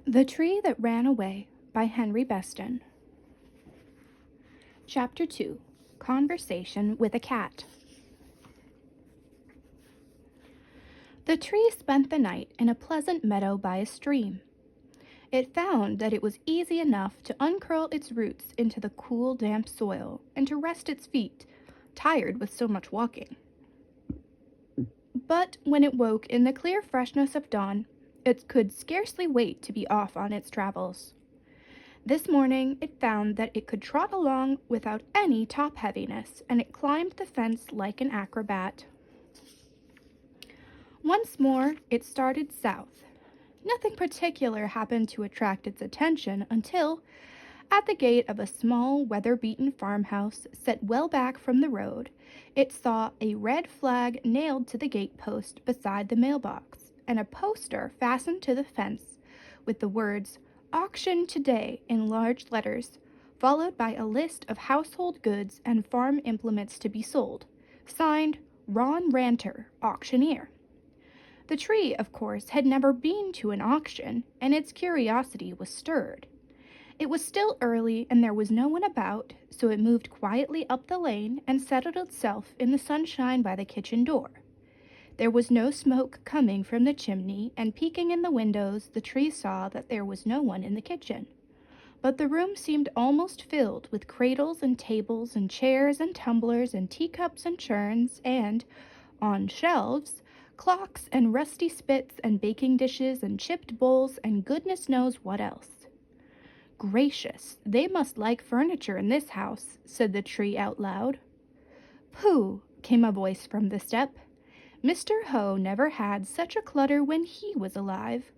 The Tree That Ran Away by Henry Beston. Chapter 2. Conversation with a Cat. The tree spent the night in a pleasant meadow by a stream. It found that it was easy enough to uncurl its roots into the cool, damp soil and to rest its feet, tired with so much walking. But when it woke in the clear freshness of dawn, it could scarcely wait to be off on its travels. This morning it found that it could trot along without any top-heaviness, and it climbed the fence like an acrobat. Once more it started south. Nothing particular happened to attract its attention until, at the gate of a small, weather-beaten farmhouse set well back from the road, it saw a red flag nailed to the gate-post beside the mailbox, and a poster fastened to the fence with the words "Auction Today" in large letters, followed by a list of household goods and farm implements to be sold, signed Ron Ranter, Auctioneer. The tree, of course, had never been to an auction, and its curiosity was stirred. It was still early, and there was no one about, so it moved quietly up the lane and settled itself in the sunshine by the kitchen door. There was no smoke coming from the chimney, and peeking in the windows, the tree saw that there was no one in the kitchen. But the room seemed almost filled with cradles and tables and chairs and tumblers and teacups and churns, and, on shelves, clocks and rusty spits and baking dishes and chipped bowls and goodness knows what else. "Gracious, they must like furniture in this house," said the tree out loud. "Pooh," came a voice from the step. "Mr. Ho never had such a clutter when he was alive.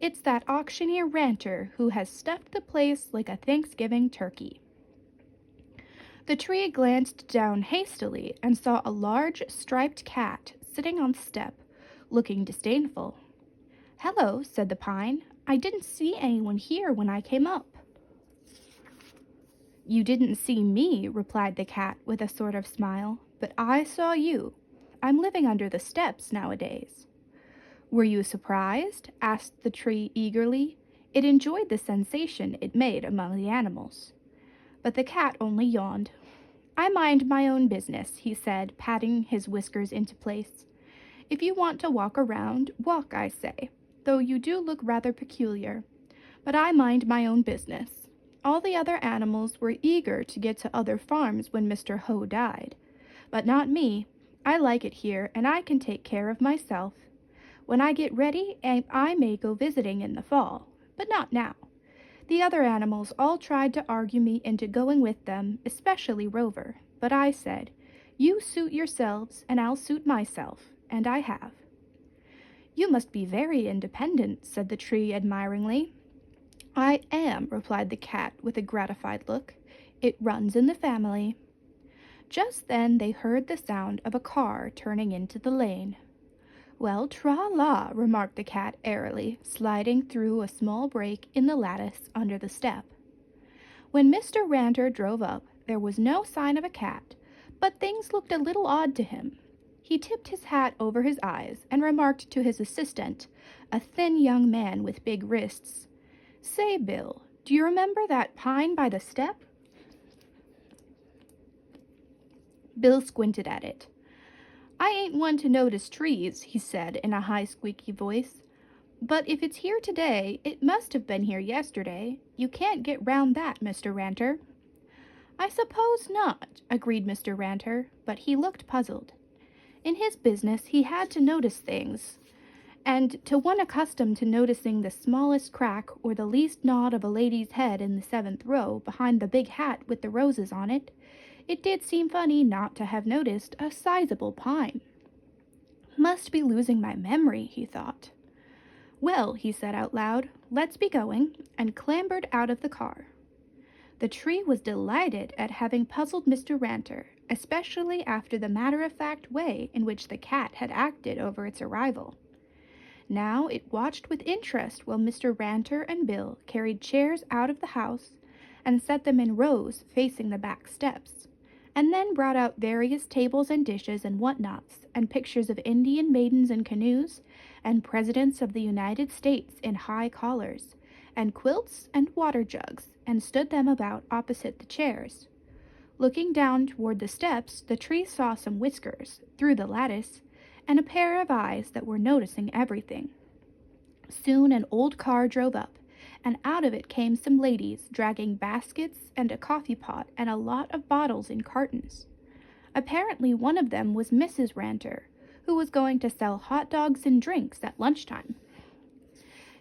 It's that auctioneer Ranter who has stuffed the place like a Thanksgiving turkey." The tree glanced down hastily and saw a large striped cat sitting on the step, looking disdainful. "Hello," said the pine. "I didn't see anyone here when I came up." "You didn't see me," replied the cat with a sort of smile, "but I saw you. I'm living under the steps nowadays." "Were you surprised?" asked the tree eagerly. It enjoyed the sensation it made among the animals. But the cat only yawned. "I mind my own business," he said, patting his whiskers into place. "If you want to walk around, walk, I say, though you do look rather peculiar. But I mind my own business. All the other animals were eager to get to other farms when Mr. Ho died. But not me. I like it here, and I can take care of myself. When I get ready, I may go visiting in the fall, but not now. The other animals all tried to argue me into going with them, especially Rover, but I said, 'You suit yourselves, and I'll suit myself,' and I have." "You must be very independent," said the tree admiringly. "I am," replied the cat with a gratified look. "It runs in the family." Just then they heard the sound of a car turning into the lane. "Well, tra-la," remarked the cat airily, sliding through a small break in the lattice under the step. When Mr. Ranter drove up, there was no sign of a cat, but things looked a little odd to him. He tipped his hat over his eyes and remarked to his assistant, a thin young man with big wrists, "Say, Bill, do you remember that pine by the step?" Bill squinted at it. "I ain't one to notice trees," he said in a high squeaky voice. "But if it's here today, it must have been here yesterday. You can't get round that, Mr. Ranter." "I suppose not," agreed Mr. Ranter, but he looked puzzled. In his business he had to notice things, and to one accustomed to noticing the smallest crack or the least nod of a lady's head in the 7th row behind the big hat with the roses on it, it did seem funny not to have noticed a sizable pine. "Must be losing my memory," he thought. "Well," he said out loud, "let's be going," and clambered out of the car. The tree was delighted at having puzzled Mr. Ranter, especially after the matter-of-fact way in which the cat had acted over its arrival. Now it watched with interest while Mr. Ranter and Bill carried chairs out of the house and set them in rows facing the back steps, and then brought out various tables and dishes and whatnots, and pictures of Indian maidens in canoes, and presidents of the United States in high collars, and quilts and water jugs, and stood them about opposite the chairs. Looking down toward the steps, the tree saw some whiskers through the lattice, and a pair of eyes that were noticing everything. Soon an old car drove up, and out of it came some ladies dragging baskets and a coffee pot and a lot of bottles in cartons. Apparently one of them was Mrs. Ranter, who was going to sell hot dogs and drinks at lunchtime.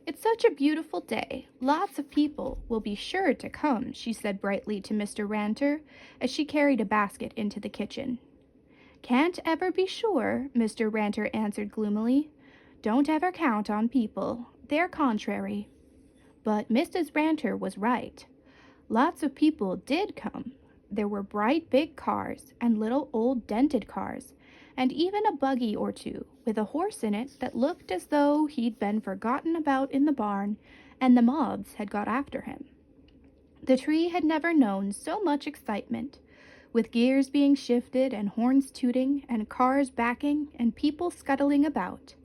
"It's such a beautiful day. Lots of people will be sure to come," she said brightly to Mr. Ranter as she carried a basket into the kitchen. "Can't ever be sure," Mr. Ranter answered gloomily. "Don't ever count on people. They're contrary." But Mrs. Ranter was right. Lots of people did come. There were bright big cars and little old dented cars, and even a buggy or two with a horse in it that looked as though he'd been forgotten about in the barn and the moths had got after him. The tree had never known so much excitement, with gears being shifted and horns tooting and cars backing and people scuttling about,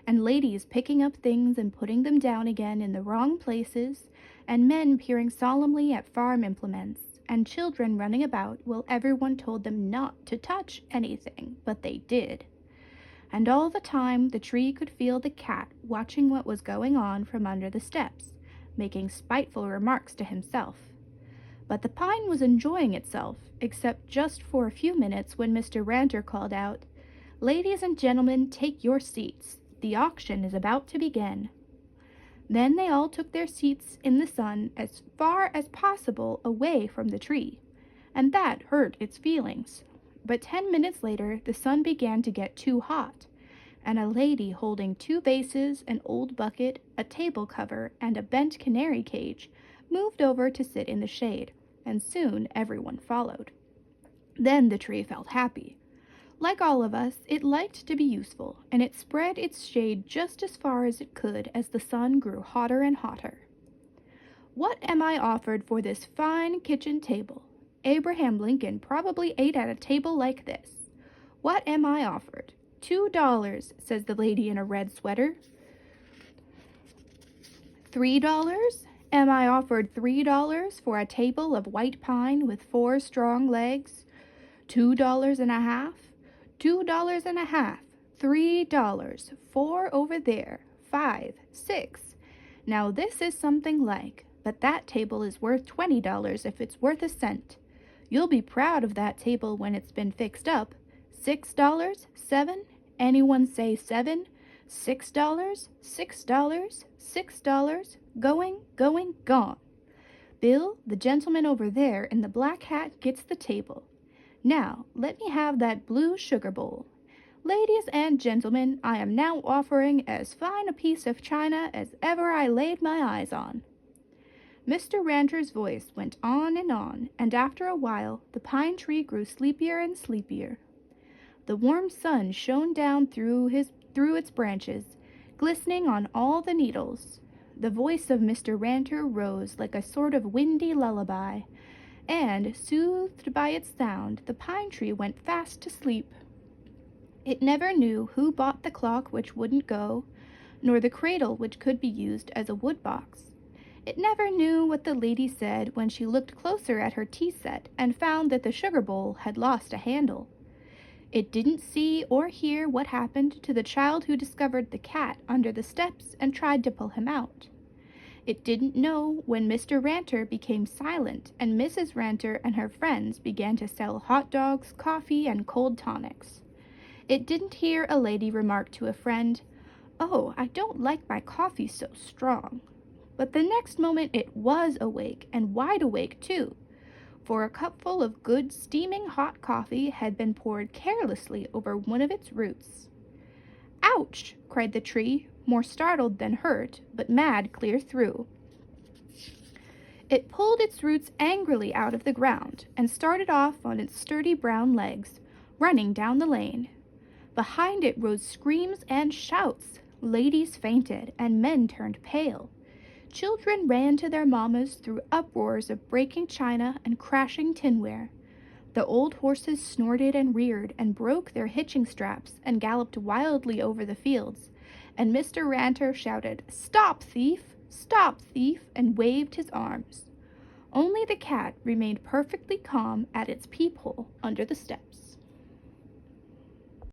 and ladies picking up things and putting them down again in the wrong places, and men peering solemnly at farm implements, and children running about while everyone told them not to touch anything, but they did. And all the time the tree could feel the cat watching what was going on from under the steps, making spiteful remarks to himself. But the pine was enjoying itself, except just for a few minutes when Mr. Ranter called out, "Ladies and gentlemen, take your seats. The auction is about to begin." Then they all took their seats in the sun as far as possible away from the tree, and that hurt its feelings. But 10 minutes later the sun began to get too hot, and a lady holding 2 vases, an old bucket, a table cover, and a bent canary cage moved over to sit in the shade, and soon everyone followed. Then the tree felt happy. Like all of us, it liked to be useful, and it spread its shade just as far as it could as the sun grew hotter and hotter. "What am I offered for this fine kitchen table? Abraham Lincoln probably ate at a table like this. What am I offered?" $2, says the lady in a red sweater. $3? Am I offered $3 for a table of white pine with 4 strong legs? $2.50? $2.50, $3, 4 over there, 5, 6. Now this is something like, but that table is worth $20 if it's worth a cent. You'll be proud of that table when it's been fixed up. $6, 7, anyone say 7? $6, $6, $6, going, gone. Bill, the gentleman over there in the black hat, gets the table. Now, let me have that blue sugar bowl. Ladies and gentlemen, I am now offering as fine a piece of china as ever I laid my eyes on." Mr. Ranter's voice went on, and after a while the pine tree grew sleepier and sleepier. The warm sun shone down through its branches, glistening on all the needles. The voice of Mr. Ranter rose like a sort of windy lullaby, and, soothed by its sound, the pine tree went fast to sleep. It never knew who bought the clock which wouldn't go, nor the cradle which could be used as a wood-box. It never knew what the lady said when she looked closer at her tea set and found that the sugar bowl had lost a handle. It didn't see or hear what happened to the child who discovered the cat under the steps and tried to pull him out. It didn't know when Mr. Ranter became silent and Mrs. Ranter and her friends began to sell hot dogs, coffee, and cold tonics. It didn't hear a lady remark to a friend, "Oh, I don't like my coffee so strong." But the next moment it was awake, and wide awake too, for a cupful of good steaming hot coffee had been poured carelessly over one of its roots. "Ouch!" cried the tree, more startled than hurt, but mad clear through. It pulled its roots angrily out of the ground and started off on its sturdy brown legs, running down the lane. Behind it rose screams and shouts. Ladies fainted, and men turned pale. Children ran to their mammas through uproars of breaking china and crashing tinware. The old horses snorted and reared and broke their hitching straps and galloped wildly over the fields, and Mr. Ranter shouted, "Stop, thief! "Stop, thief!" and waved his arms. Only the cat remained perfectly calm at its peephole under the steps.